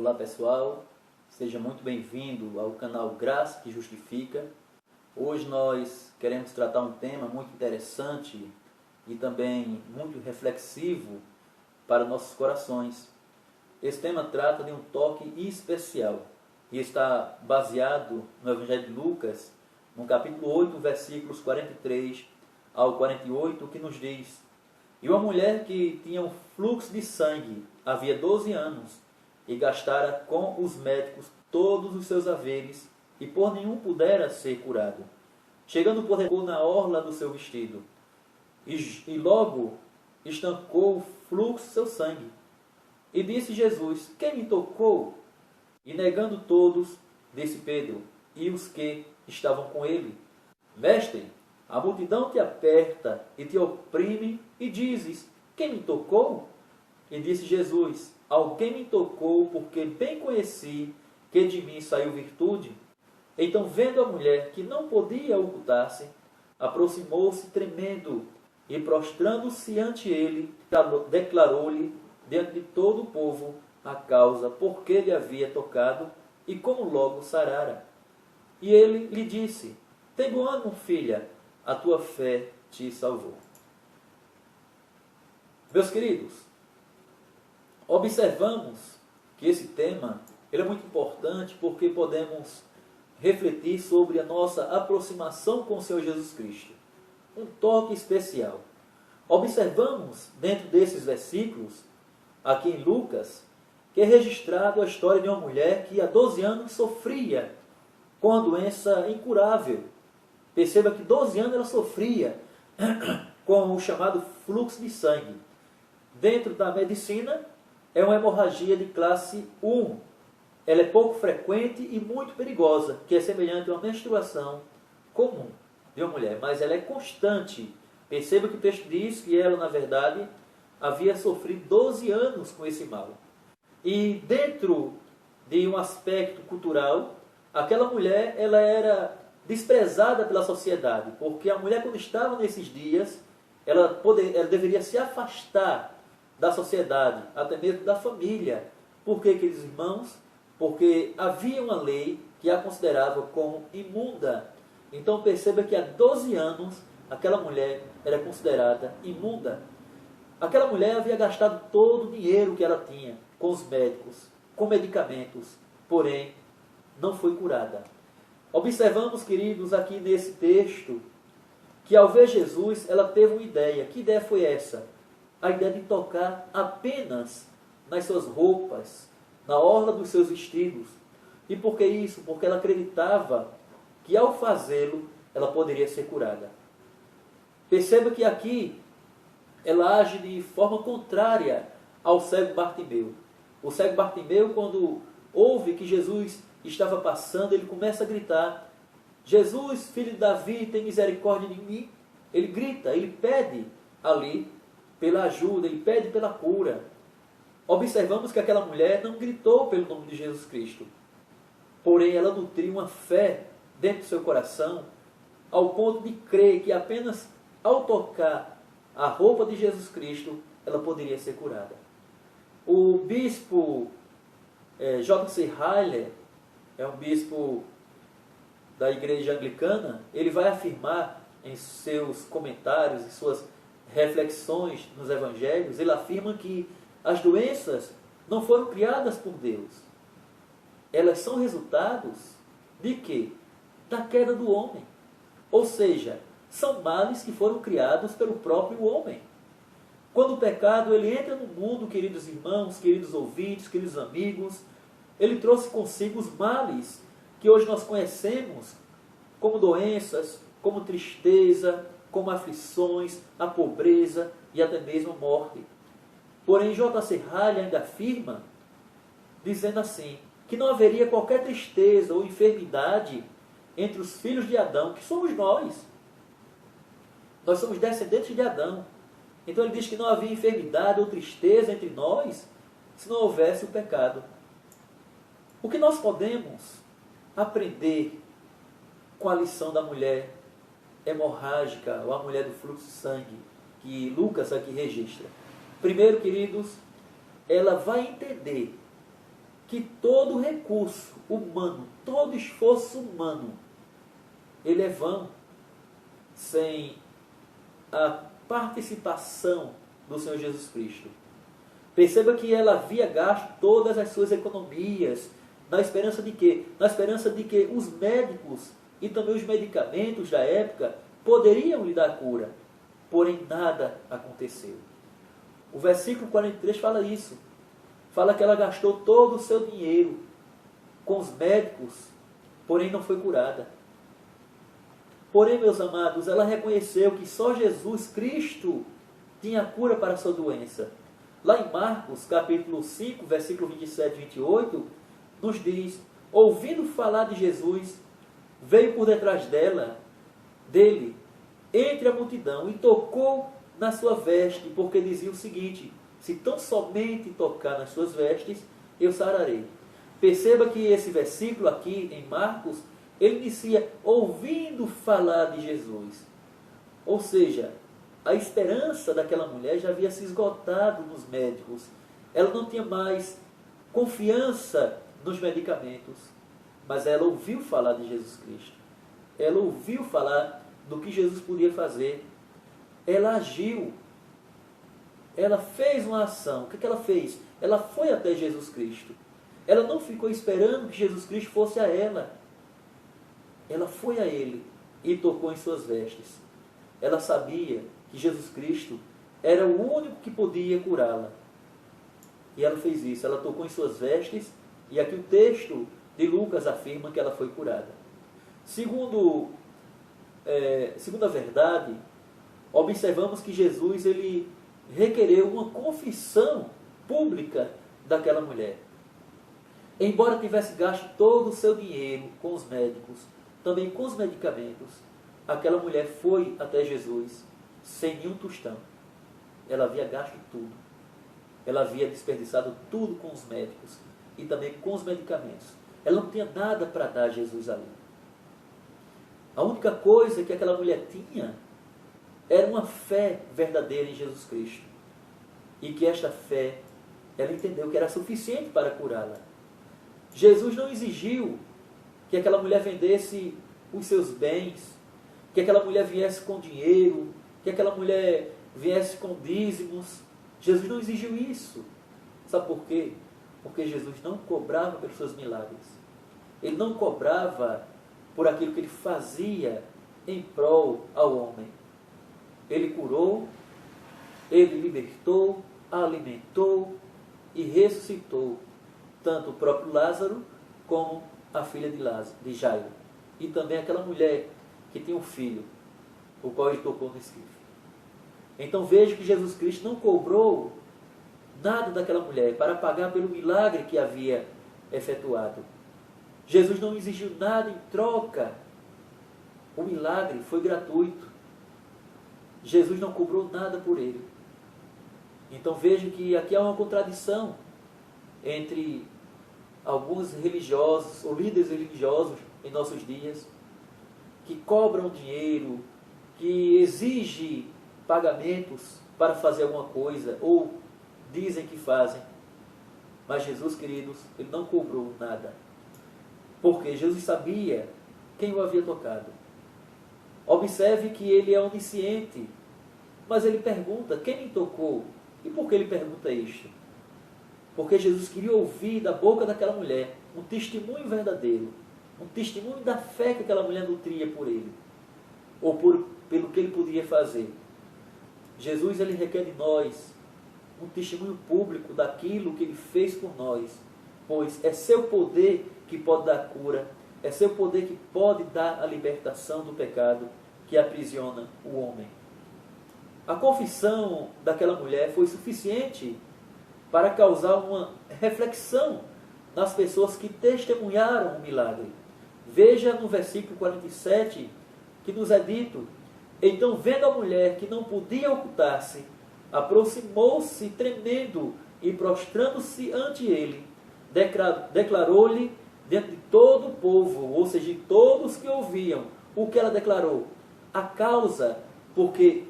Olá pessoal, seja muito bem-vindo ao canal Graça que Justifica. Hoje nós queremos tratar um tema muito interessante e também muito reflexivo para nossos corações. Esse tema trata de um toque especial e está baseado no Evangelho de Lucas, no capítulo 8, versículos 43 ao 48, que nos diz: E uma mulher que tinha um fluxo de sangue havia 12 anos, e gastara com os médicos todos os seus haveres, e por nenhum pudera ser curado. Chegando por na orla do seu vestido, e logo estancou o fluxo do seu sangue. E disse Jesus: Quem me tocou? E negando todos, disse Pedro, e os que estavam com ele: Mestre, a multidão te aperta e te oprime, e dizes: Quem me tocou? E disse Jesus: Alguém me tocou, porque bem conheci que de mim saiu virtude. Então, vendo a mulher que não podia ocultar-se, aproximou-se tremendo, e prostrando-se ante ele, declarou-lhe diante de todo o povo a causa por que lhe havia tocado e como logo sarara. E ele lhe disse: Tem bom ânimo, filha, a tua fé te salvou. Meus queridos, observamos que esse tema ele é muito importante porque podemos refletir sobre a nossa aproximação com o Senhor Jesus Cristo. Um toque especial. Observamos dentro desses versículos, aqui em Lucas, que é registrado a história de uma mulher que há 12 anos sofria com a doença incurável. Perceba que 12 anos ela sofria com o chamado fluxo de sangue. Dentro da medicina, é uma hemorragia de classe 1. Ela é pouco frequente e muito perigosa, que é semelhante a uma menstruação comum de uma mulher, mas ela é constante. Perceba que o texto diz que ela, na verdade, havia sofrido 12 anos com esse mal. E dentro de um aspecto cultural, aquela mulher ela era desprezada pela sociedade, porque a mulher, quando estava nesses dias, ela deveria se afastar da sociedade, até mesmo da família. Por que, queridos irmãos? Porque havia uma lei que a considerava como imunda. Então perceba que há 12 anos aquela mulher era considerada imunda. Aquela mulher havia gastado todo o dinheiro que ela tinha com os médicos, com medicamentos, porém não foi curada. Observamos, queridos, aqui nesse texto, que ao ver Jesus, ela teve uma ideia. Que ideia foi essa? A ideia de tocar apenas nas suas roupas, na orla dos seus vestidos. E por que isso? Porque ela acreditava que ao fazê-lo, ela poderia ser curada. Perceba que aqui ela age de forma contrária ao cego Bartimeu. O cego Bartimeu, quando ouve que Jesus estava passando, ele começa a gritar: Jesus, filho de Davi, tem misericórdia de mim. Ele grita, ele pede ali pela ajuda, ele pede pela cura. Observamos que aquela mulher não gritou pelo nome de Jesus Cristo, porém ela nutriu uma fé dentro do seu coração, ao ponto de crer que apenas ao tocar a roupa de Jesus Cristo, ela poderia ser curada. O bispo J.C. Ryle, é um bispo da igreja anglicana, ele vai afirmar em seus comentários, em suas reflexões nos evangelhos, ele afirma que as doenças não foram criadas por Deus. Elas são resultados de quê? Da queda do homem. Ou seja, são males que foram criados pelo próprio homem. Quando o pecado ele entra no mundo, queridos irmãos, queridos ouvintes, queridos amigos, ele trouxe consigo os males que hoje nós conhecemos como doenças, como tristeza, como aflições, a pobreza e até mesmo a morte. Porém, J.C. Ryle ainda afirma, dizendo assim, que não haveria qualquer tristeza ou enfermidade entre os filhos de Adão, que somos nós. Nós somos descendentes de Adão. Então ele diz que não havia enfermidade ou tristeza entre nós se não houvesse o pecado. O que nós podemos aprender com a lição da mulher hemorrágica, ou a mulher do fluxo de sangue, que Lucas aqui registra? Primeiro, queridos, ela vai entender que todo recurso humano, todo esforço humano, ele é vão sem a participação do Senhor Jesus Cristo. Perceba que ela havia gasto todas as suas economias, na esperança de quê? Na esperança de que os médicos e também os medicamentos da época poderiam lhe dar cura. Porém, nada aconteceu. O versículo 43 fala isso. Fala que ela gastou todo o seu dinheiro com os médicos, porém não foi curada. Porém, meus amados, ela reconheceu que só Jesus Cristo tinha cura para a sua doença. Lá em Marcos, capítulo 5, versículo 27 e 28, nos diz: ouvindo falar de Jesus, veio por detrás dele, entre a multidão, e tocou na sua veste, porque dizia o seguinte: se tão somente tocar nas suas vestes, eu sararei. Perceba que esse versículo aqui em Marcos, ele inicia ouvindo falar de Jesus. Ou seja, a esperança daquela mulher já havia se esgotado nos médicos. Ela não tinha mais confiança nos medicamentos, mas ela ouviu falar de Jesus Cristo. Ela ouviu falar do que Jesus podia fazer. Ela agiu. Ela fez uma ação. O que ela fez? Ela foi até Jesus Cristo. Ela não ficou esperando que Jesus Cristo fosse a ela. Ela foi a Ele e tocou em suas vestes. Ela sabia que Jesus Cristo era o único que podia curá-la. E ela fez isso. Ela tocou em suas vestes, e aqui o texto de Lucas afirma que ela foi curada. Segundo a verdade, observamos que Jesus ele requereu uma confissão pública daquela mulher. Embora tivesse gasto todo o seu dinheiro com os médicos, também com os medicamentos, aquela mulher foi até Jesus sem nenhum tostão. Ela havia gasto tudo. Ela havia desperdiçado tudo com os médicos e também com os medicamentos. Ela não tinha nada para dar a Jesus ali. A única coisa que aquela mulher tinha era uma fé verdadeira em Jesus Cristo. E que esta fé, ela entendeu que era suficiente para curá-la. Jesus não exigiu que aquela mulher vendesse os seus bens, que aquela mulher viesse com dinheiro, que aquela mulher viesse com dízimos. Jesus não exigiu isso. Sabe por quê? Porque Jesus não cobrava pelos seus milagres. Ele não cobrava por aquilo que ele fazia em prol ao homem. Ele curou, ele libertou, alimentou e ressuscitou tanto o próprio Lázaro como a filha de Jairo. E também aquela mulher que tinha um filho, o qual ele tocou no esquife. Então veja que Jesus Cristo não cobrou nada daquela mulher para pagar pelo milagre que havia efetuado. Jesus não exigiu nada em troca. O milagre foi gratuito. Jesus não cobrou nada por ele. Então veja que aqui há uma contradição entre alguns religiosos ou líderes religiosos em nossos dias que cobram dinheiro, que exigem pagamentos para fazer alguma coisa ou dizem que fazem. Mas Jesus, queridos, ele não cobrou nada. Porque Jesus sabia quem o havia tocado. Observe que ele é onisciente, mas ele pergunta: quem me tocou? E por que ele pergunta isto? Porque Jesus queria ouvir da boca daquela mulher um testemunho verdadeiro, um testemunho da fé que aquela mulher nutria por ele, ou pelo que ele podia fazer. Jesus ele requer de nós um testemunho público daquilo que ele fez por nós, pois é seu poder que pode dar cura, é seu poder que pode dar a libertação do pecado que aprisiona o homem. A confissão daquela mulher foi suficiente para causar uma reflexão nas pessoas que testemunharam o milagre. Veja no versículo 47 que nos é dito: então, vendo a mulher que não podia ocultar-se, aproximou-se tremendo e prostrando-se ante ele, declarou-lhe diante de todo o povo, ou seja, de todos que ouviam, o que ela declarou: a causa porque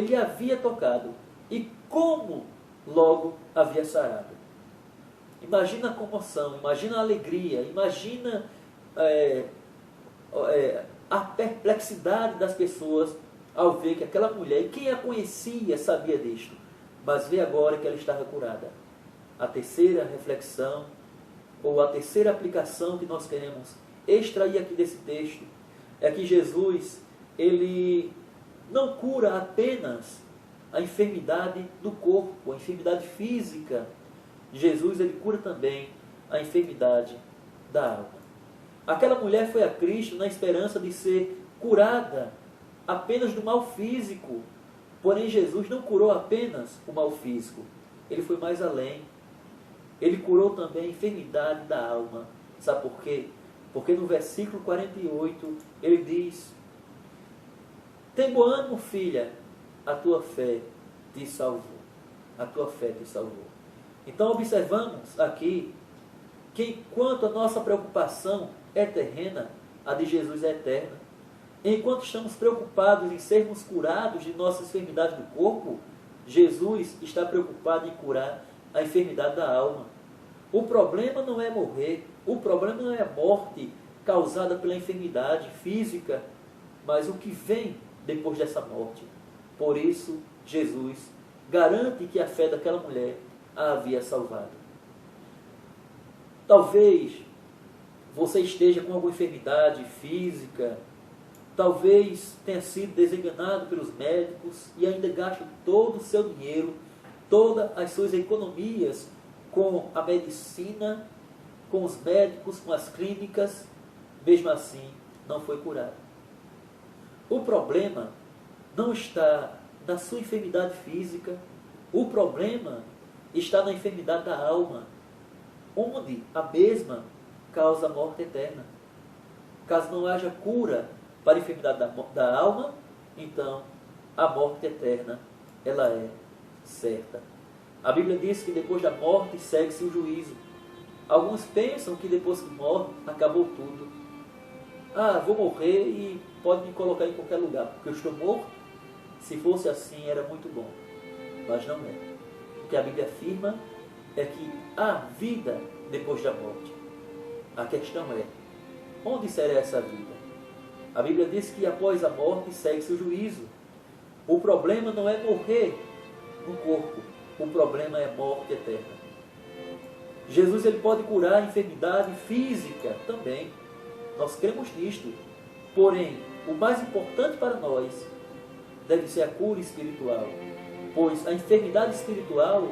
lhe havia tocado e como logo havia sarado. Imagina a comoção, imagina a alegria, imagina a perplexidade das pessoas ao ver que aquela mulher, quem a conhecia, sabia disto, mas vê agora que ela estava curada. A terceira reflexão, ou a terceira aplicação que nós queremos extrair aqui desse texto, é que Jesus, ele não cura apenas a enfermidade do corpo, a enfermidade física. Jesus, ele cura também a enfermidade da alma. Aquela mulher foi a Cristo na esperança de ser curada apenas do mal físico. Porém, Jesus não curou apenas o mal físico. Ele foi mais além. Ele curou também a enfermidade da alma. Sabe por quê? Porque no versículo 48, ele diz: tem bom ânimo, filha, a tua fé te salvou. A tua fé te salvou. Então, observamos aqui que enquanto a nossa preocupação é terrena, a de Jesus é eterna. Enquanto estamos preocupados em sermos curados de nossas enfermidades do corpo, Jesus está preocupado em curar a enfermidade da alma. O problema não é morrer, o problema não é a morte causada pela enfermidade física, mas o que vem depois dessa morte. Por isso, Jesus garante que a fé daquela mulher a havia salvado. Talvez você esteja com alguma enfermidade física, talvez tenha sido desenganado pelos médicos e ainda gaste todo o seu dinheiro, todas as suas economias com a medicina, com os médicos, com as clínicas, mesmo assim não foi curado. O problema não está na sua enfermidade física, o problema está na enfermidade da alma, onde a mesma causa a morte eterna. Caso não haja cura para a enfermidade da alma, então a morte eterna, ela é certa. A Bíblia diz que depois da morte segue-se o juízo. Alguns pensam que depois que morre, acabou tudo. Ah, vou morrer e pode me colocar em qualquer lugar, porque eu estou morto. Se fosse assim, era muito bom. Mas não é. O que a Bíblia afirma é que há vida depois da morte. A questão é, onde será essa vida? A Bíblia diz que após a morte segue-se o juízo. O problema não é morrer no corpo, o problema é morte eterna. Jesus, ele pode curar a enfermidade física também. Nós cremos nisto. Porém, o mais importante para nós deve ser a cura espiritual. Pois a enfermidade espiritual,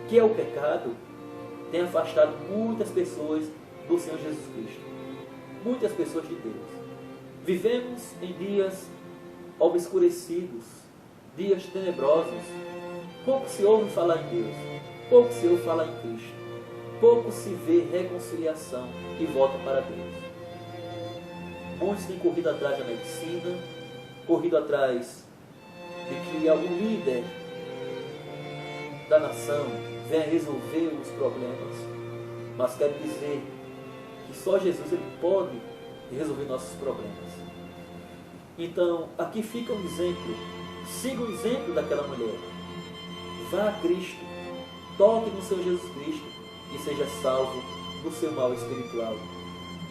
que é o pecado, tem afastado muitas pessoas do Senhor Jesus Cristo. Muitas pessoas de Deus. Vivemos em dias obscurecidos, dias tenebrosos. Pouco se ouve falar em Deus, pouco se ouve falar em Cristo, pouco se vê reconciliação e volta para Deus. Muitos têm corrido atrás da medicina, corrido atrás de que algum líder da nação venha resolver os problemas, mas quero dizer que só Jesus, ele pode resolver nossos problemas. Então, aqui fica um exemplo. Siga o exemplo daquela mulher. Vá a Cristo, toque no Senhor Jesus Cristo e seja salvo do seu mal espiritual.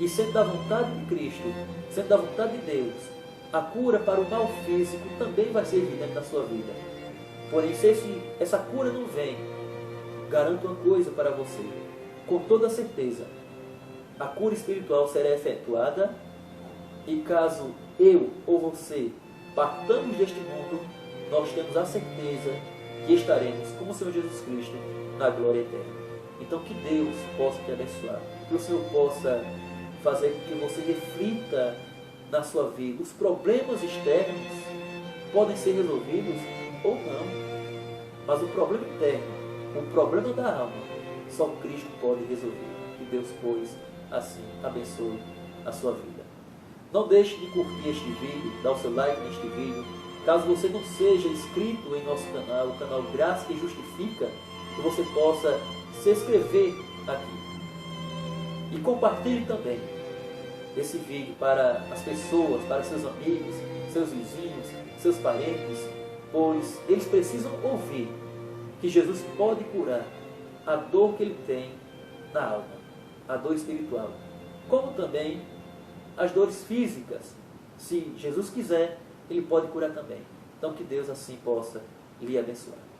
E sendo da vontade de Cristo, sendo da vontade de Deus, a cura para o mal físico também vai ser evidente na sua vida. Porém, se essa cura não vem, garanto uma coisa para você, com toda certeza, a cura espiritual será efetuada e caso eu ou você partamos deste mundo, nós temos a certeza que estaremos com o Senhor Jesus Cristo na glória eterna. Então que Deus possa te abençoar, que o Senhor possa fazer com que você reflita na sua vida. Os problemas externos podem ser resolvidos ou não, mas o problema interno, o problema da alma, só Cristo pode resolver. Que Deus, pois, assim abençoe a sua vida. Não deixe de curtir este vídeo, dar o seu like neste vídeo. Caso você não seja inscrito em nosso canal, o canal Graça que Justifica, que você possa se inscrever aqui. E compartilhe também esse vídeo para as pessoas, para seus amigos, seus vizinhos, seus parentes, pois eles precisam ouvir que Jesus pode curar a dor que ele tem na alma, a dor espiritual, como também as dores físicas. Se Jesus quiser, Ele pode curar também. Então que Deus assim possa lhe abençoar.